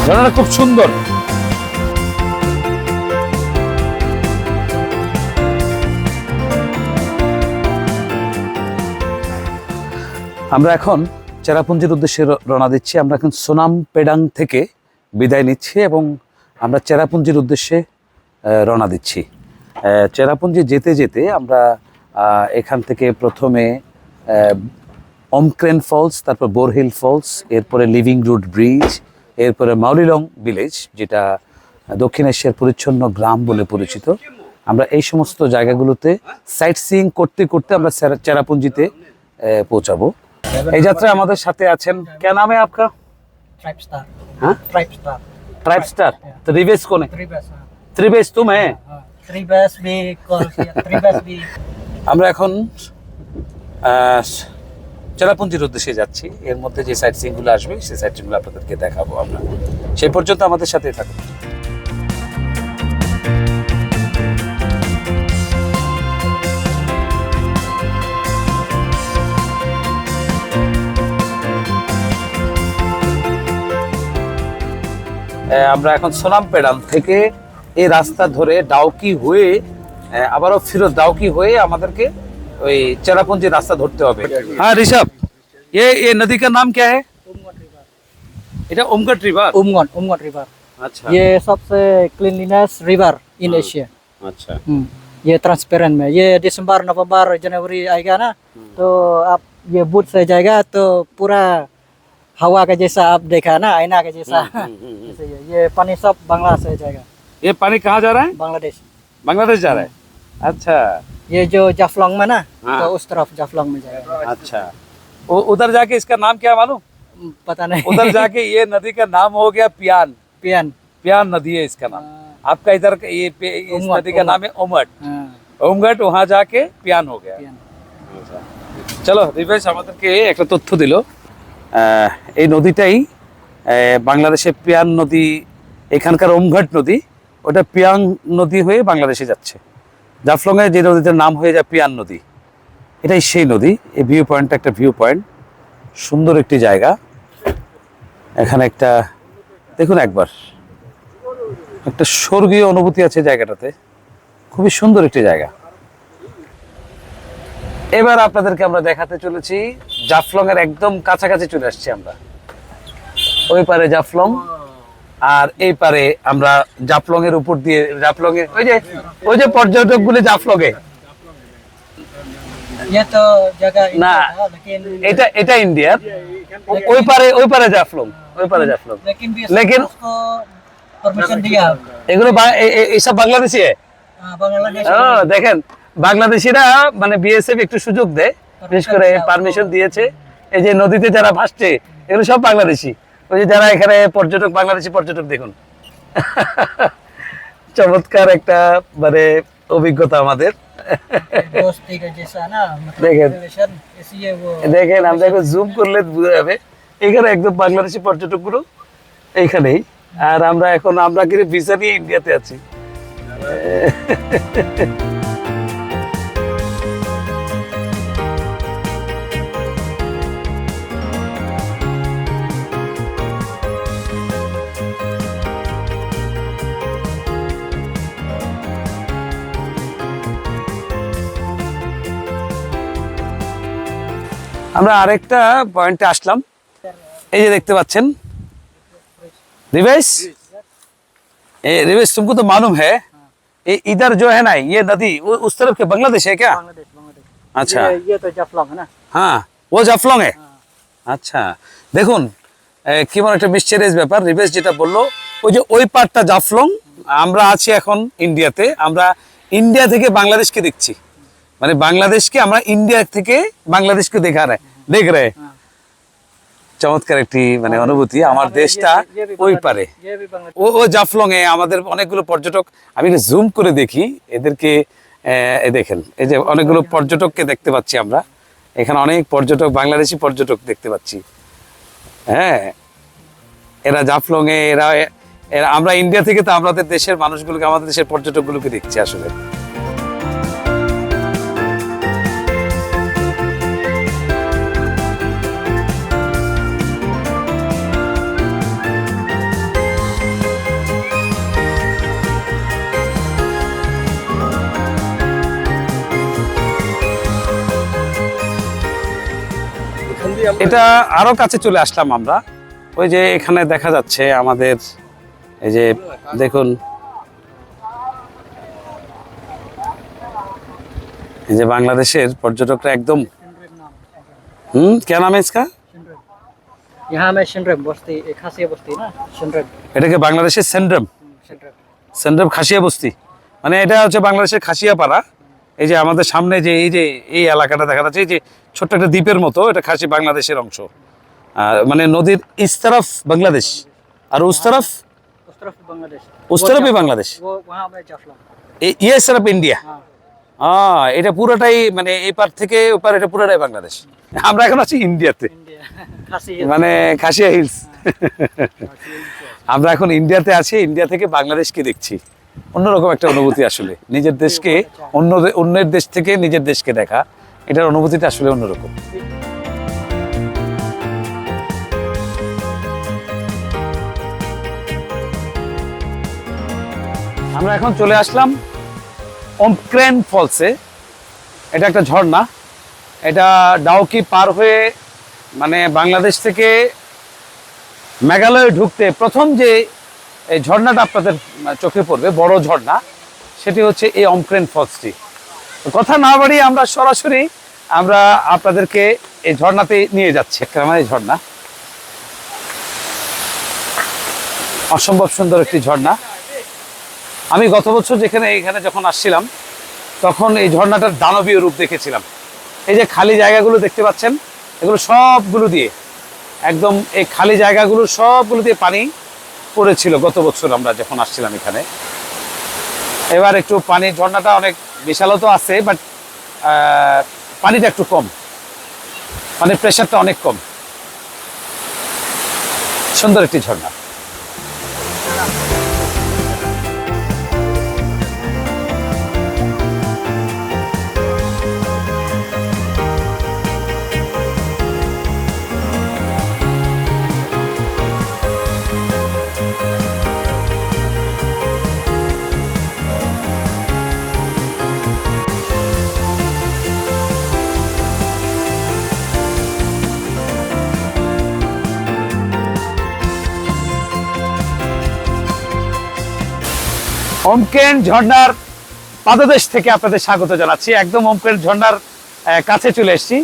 ঝর্ণাটা খুব সুন্দর। আমরা এখন চেরাপুঞ্জির উদ্দেশ্যে রওনা দিচ্ছি। আমরা এখন সোনাম পেডাং থেকে বিদায় নিচ্ছি এবং আমরা চেরাপুঞ্জির উদ্দেশ্যে রওনা দিচ্ছি। চেরাপুঞ্জি যেতে যেতে আমরা এখান থেকে প্রথমে অমক্রেন ফলস, তারপর বোরহিল ফলস, এরপরে লিভিং রুট ব্রিজ, এরপরে মাউলিলং ভিলেজ, যেটা দক্ষিণ এশিয়ার পরিচ্ছন্ন গ্রাম বলে পরিচিত। আমরা এই সমস্ত জায়গাগুলোতে সাইট সিইং করতে করতে আমরা চেরাপুঞ্জিতে পৌঁছাবো। এই যাত্রায় আমাদের সাথে আছেন, কে নাম है आपका? Tribe star. हाँ ट्राइब स्टार। तो रिवेश कौन है? त्रिबस। त्रिवेश तुम है? त्रिबस भी कॉल किया, त्रिबस भी। আমরা এখন চেরাপুঞ্জির উদ্দেশ্যে যাচ্ছি। এর মধ্যে যে সাইট সিইং গুলো আসবে সেই সাইট সিইং গুলো আপনাদেরকে দেখাবো আমরা। সেই পর্যন্ত আমাদের সাথেই থাকুন। আমরা এখন সোনাম পেডাং থেকে এই রাস্তা ধরে ডাউকি হয়ে আবারও ফিরত ডাউকি হয়ে আমাদেরকে ওই চেরাপুঞ্জি রাস্তা ধরতে হবে। হ্যাঁ ঋষভ, ये नदी का नाम क्या है? उमगट रिवर। এটা ওমগট রিভার। उमगट रिवर। अच्छा, ये सबसे क्लीनलीनेस रिवर इन एशिया। अच्छा। ये ट्रांसपेरेंट में, ये दिसंबर नवंबर जनवरी आएगा ना, तो आप ये बूट से जाएगा तो पूरा हवा का जैसा आप देखा ना, आईना का जैसा। जैसे ये पानी सब बांग्ला से जाएगा। ये पानी कहाँ जा रहा है? बांग्लादेश। बांग्लादेश जा रहा है। अच्छा ये जो जाफलंग में ना, हाँ। तो उस तरफ जाफलंग में जाएगा। अच्छा, उधर जाके इसका नाम क्या मालूम? पता नहीं। उधर जाके ये नदी का नाम हो गया पियान। पियन। पियान नदी है इसका नाम। आपका इधर ये इस उमगट, नदी का नाम है ओमगट। हाँ, ओमगट, वहाँ जाके पियान हो गया। पियन। চলো রিভেশ আমাদেরকে একটা তথ্য দিল। এই নদীটাই বাংলাদেশে পিয়ান নদী, এখানকার ওমঘাট নদী, ওটা পিয়াং নদী হয়ে বাংলাদেশে যাচ্ছে। জাফলংয়ে যে নদীটার নাম হয়ে যায় পিয়ান নদী, এটাই সেই নদী। এই ভিউ পয়েন্টটা একটা ভিউ পয়েন্ট, সুন্দর একটি জায়গা। এখানে একটা দেখুন, একবার একটা স্বর্গীয় অনুভূতি আছে জায়গাটাতে, খুবই সুন্দর একটি জায়গা। এবার আপনাদেরকে আমরা দেখাতে চলেছি জাফলং এর একদম কাছাকাছি চলে আসছি আমরা। ওই পারে জাফলং আর এই পারে আমরা জাফলং এর উপর দিয়ে, জাফলং এর ওই যে পর্যটক গুলি জাফলং এ ये तो जगह ना, इंडिया था, लेकिन এটা ইন্ডিয়ার। ওই পারে জাফলং, ওই পারে জাফলং। लेकिन लेकिन- उसको परमिशन दिया। এগুলো এইসব বাংলাদেশি। हाँ, बांग्लादेश দেখেন বাংলাদেশিরা মানে বিএসএফ একটু সুযোগ দেয়, বিশেষ করে পারমিশন দিয়েছে। এই যে নদীতে যারা ভাসছে এগুলো সব বাংলাদেশি। ওই যে যারা এখানে পর্যটক, বাংলাদেশি পর্যটক দেখুন। চমৎকার একটা মানে অভিজ্ঞতা আমাদের। दोस्ती का जैसा ना, मतलब देखें। रिलेशन, इसलिए वो দেখেন, আমরা এখন জুম করলে বোঝা যাবে এখানে একদম বাংলাদেশি পর্যটক গুলো এইখানেই। আর আমরা এখন আমরা কিন্তু ভিসা নিয়ে ইন্ডিয়াতে আছি। আমরা আরেকটা পয়েন্টে আসলাম। এই যে দেখতে পাচ্ছেন रिवेश, रिवेश तुमको तो मालूम है इधर जो है ना ये नदी उस तरफ के बांग्लादेश है क्या? बांग्लादेश, बांग्लादेश। अच्छा, ये तो जाफलंग है ना। हाँ वो জাফলং है। আচ্ছা, দেখুন কেমন একটা মিস্টেরিয়াস ব্যাপার। রিবেশ যেটা বললো, ওই যে ওই পার্টটা জাফলং, আমরা আছি এখন ইন্ডিয়াতে। আমরা ইন্ডিয়া থেকে বাংলাদেশকে দেখছি, মানে বাংলাদেশকে আমরা ইন্ডিয়া থেকে বাংলাদেশকে দেখ রে। চমৎকার একটি মানে অনুভূতি। আমার দেশটা ওই পারে, ये भी बांग्लादेश। ও জাফলং এ আমাদের অনেকগুলো পর্যটক। আমি জুম করে দেখি এদেরকে। দেখেন এই যে অনেকগুলো পর্যটককে দেখতে পাচ্ছি আমরা এখানে, অনেক পর্যটক, বাংলাদেশি পর্যটক দেখতে পাচ্ছি। হ্যাঁ, এরা জাফলং এ, এরা আমরা ইন্ডিয়া থেকে তো আমাদের দেশের মানুষগুলোকে, আমাদের দেশের পর্যটকগুলোকে দেখছি আসলে। এটা আরো কাছে চলে আসলাম আমরা। ওই যে এখানে দেখা যাচ্ছে আমাদের, এই যে দেখুন, এই যে বাংলাদেশের পর্যটকরা একদম। क्या नाम है इसका? यहाँ में शिनरेम बस्ती खासिया बस्ती ना शिनरेम এটাকে বাংলাদেশের সেন্ড্রাম, शिनरेम সেন্ড্রাম খাসিয়া বস্তি, মানে এটা হচ্ছে বাংলাদেশের খাসিয়াপাড়া। এই যে আমাদের সামনে যে এই এলাকাটা দেখা যাচ্ছে, এই যে ছোট্ট একটা দ্বীপের মতো, এটা খাসি বাংলাদেশের অংশ। মানে নদীর ইস তরফ বাংলাদেশ আর উস তরফ उस तरफ बांग्लादेश उस तरफ ही बांग्लादेश, वो वहाँ में जाफलंग ये सिर्फ इंडिया। हाँ এটা পুরোটাই মানে এই পার থেকে ওই পার, এটা পুরোটাই বাংলাদেশ। আমরা এখন আছি ইন্ডিয়াতে, इंडिया खासी মানে খাসিয়া হিলস। আমরা এখন ইন্ডিয়াতে আছি, ইন্ডিয়া থেকে বাংলাদেশকে দেখছি। অন্যরকম একটা অনুভূতি আসলে, নিজের দেশকে অন্যের দেশ থেকে নিজের দেশকে দেখা, এটার অনুভূতিটা আসলে অন্যরকম। আমরা এখন চলে আসলাম অমক্রেন ফলসে। এটা একটা ঝর্ণা, এটা ডাউকি পার হয়ে মানে বাংলাদেশ থেকে মেঘালয়ে ঢুকতে প্রথম যে এই ঝর্ণাটা আপনাদের চোখে পড়বে, বড় ঝর্ণা, সেটি হচ্ছে এই অমক্রেন ফলসটি। কথা না বাড়িয়ে আমরা সরাসরি আমরা আপনাদেরকে এই ঝর্ণাতে নিয়ে যাচ্ছি। মানে এই ঝর্ণা অসম্ভব সুন্দর একটি ঝর্ণা। আমি গত বছর এখানে যখন আসছিলাম, তখন এই ঝর্ণাটার দানবীয় রূপ দেখেছিলাম। এই যে খালি জায়গাগুলো দেখতে পাচ্ছেন, এগুলো সবগুলো দিয়ে একদম, এই খালি জায়গাগুলো সবগুলো দিয়ে পানি পড়েছিল গত বছর আমরা যখন আসছিলাম এখানে। এবার একটু পানির ঝর্ণাটা অনেক বিশালতা আছে, বাট পানিটা একটু কম, পানির প্রেশারটা অনেক কম। সুন্দর একটি ঝর্ণা। অমক্রেন ঝর্ণার পাদদেশ থেকে আপনাদের স্বাগত জানাচ্ছি। একদম অমক্রেন ঝর্ণার কাছে চলে এসেছি।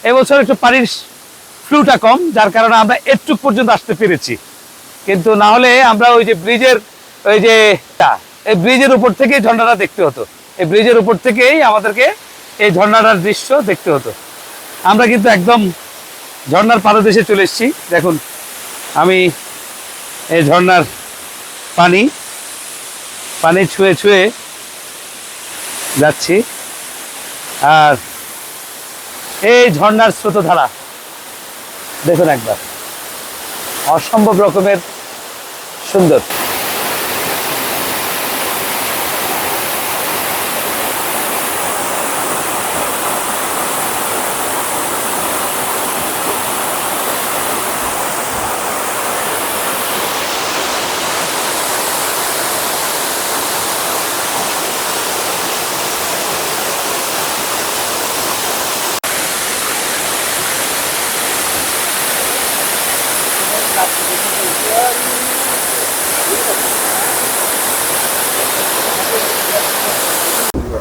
এবছর একটু পানির ফ্লুটা কম, যার কারণে আমরা এটুক পর্যন্ত আসতে পেরেছি। কিন্তু না হলে আমরা ওই যে ব্রিজের, ওই যে এই ব্রিজের উপর থেকেই ঝর্ণাটা দেখতে হতো। এই ব্রিজের উপর থেকেই আমাদেরকে এই ঝর্ণাটার দৃশ্য দেখতে হতো। আমরা কিন্তু একদম ঝর্ণার পাদদেশে চলে এসেছি। দেখুন, আমি এই ঝর্ণার পানি ছুঁয়ে ছুঁয়ে যাচ্ছি, আর এই ঝর্ণার স্রোতধারা দেখুন একবার, অসম্ভব রকমের সুন্দর।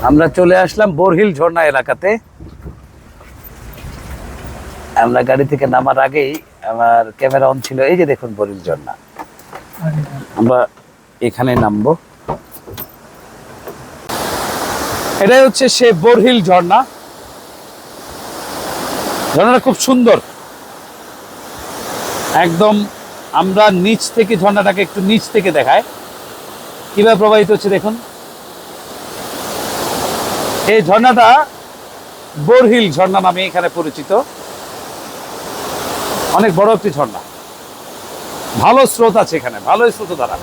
আমরা চলে আসলাম বোরহিল ঝর্ণা এলাকাতে। আমরা গাড়ি থেকে নামার আগেই আমার ক্যামেরা অন ছিল। এই যে দেখুন বোরহিল ঝর্ণা, আমরা এখানে নামবো। এটাই হচ্ছে সে বোরহিল ঝর্ণা। ঝর্ণাটা খুব সুন্দর, একদম আমরা নিচ থেকে ঝর্ণাটাকে একটু নিচ থেকে দেখায় কিভাবে প্রবাহিত হচ্ছে। দেখুন, এই ঝর্ণাটা বোরহিল ঝর্ণা নামে এখানে পরিচিত। অনেক বড় একটি ঝর্ণা, ভালো স্রোত আছে এখানে, ভালো স্রোত দ্বারা।